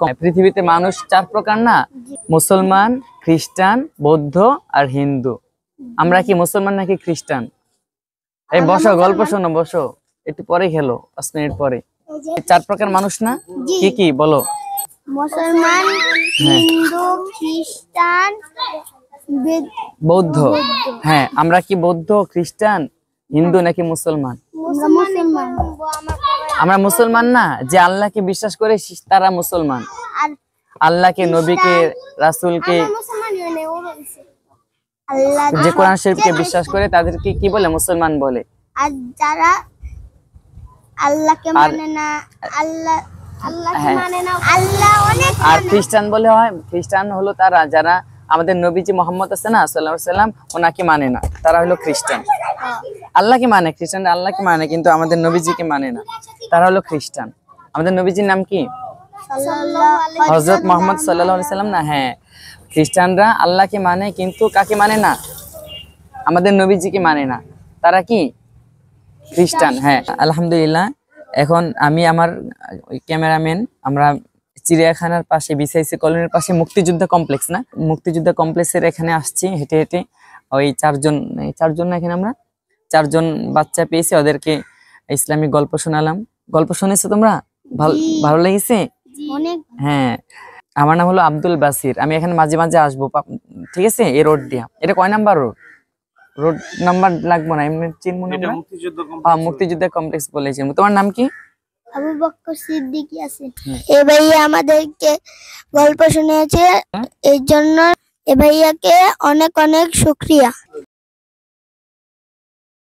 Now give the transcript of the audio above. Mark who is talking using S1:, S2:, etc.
S1: পৃথিবীতে মানুষ 4 প্রকার না, মুসলমান, খ্রিস্টান, বৌদ্ধ আর হিন্দু। আমরা কি মুসলমান নাকি খ্রিস্টান? এই বসো, গল্প শোনো, বসো, একটু পরে খেলো, 5 মিনিট পরে। 4 প্রকার মানুষ না, কি কি বলো?
S2: মুসলমান, হিন্দু, খ্রিস্টান,
S1: বৌদ্ধ। হ্যাঁ, আমরা কি বৌদ্ধ, খ্রিস্টান, হিন্দু নাকি মুসলমান? আমরা মুসলমান না, যে আল্লাহকে বিশ্বাস করে তারা মুসলমান। আল্লাহকে, নবীকে, রাসূলকে, যে কোরআন শরীফকে বিশ্বাস করে তাদেরকে কি বলে? মুসলমান বলে।
S2: আর যারা আল্লাহকে মানে না, আল্লাহকে মানে না, আল্লাহ অনেক।
S1: আর খ্রিস্টান বলে হয়, খ্রিস্টান হলো তারা যারা আমাদের নবীজি মুহাম্মদ আছে না সাল্লাল্লাহু আলাইহি সাল্লাম, ওনাকে মানে না, তারা হলো খ্রিস্টান। আল্লাহকে মানে, খ্রিস্টান আল্লাহকে মানে কিন্তু আমাদের নবীজিকে মানে না, তারা হলো খ্রিস্টান। আমাদের নবীজির নাম কি? হযরত মুহাম্মদ সাল্লাল্লাহু আলাইহি সাল্লাম না? হ্যাঁ, খ্রিস্টানরা আল্লাহকে মানে কিন্তু কাকে মানে না? আমাদের নবীজিকে মানে না, তারা কি? খ্রিস্টান। হ্যাঁ, আলহামদুলিল্লাহ। এখন আমি আমার ক্যামেরাম্যান, আমরা চিড়িয়াখানার পাশে, বিসিআইসি কলোনির পাশে মুক্তিযোদ্ধা কমপ্লেক্স না, মুক্তিযোদ্ধা কমপ্লেক্সের এখানে আসছি হেঁটে হেঁটে। ওই চারজন না, এখানে আমরা 4 জন বাচ্চা পেয়েছি, ওদেরকে ইসলামিক গল্প শোনালাম। গল্প শুনেছো তোমরা? ভালো লেগেছে? হ্যাঁ, আমার নাম হলো আব্দুল বাসির। আমি এখানে মাঝে মাঝে আসবো, ঠিক আছে? এই রোড দিয়া। এটা কয় নাম্বার রোড? রোড নাম্বার লাগবো না, এমনি চিনবো না। মুক্তিযোদ্ধা কমপ্লেক্স বলেছি। তোমার নাম কি?
S2: আবু বকর সিদ্দিকী আছে। এই ভাইয়া আমাদেরকে গল্প শুনিয়েছে, এই জন্য এই ভাইয়াকে অনেক অনেক শুকরিয়া।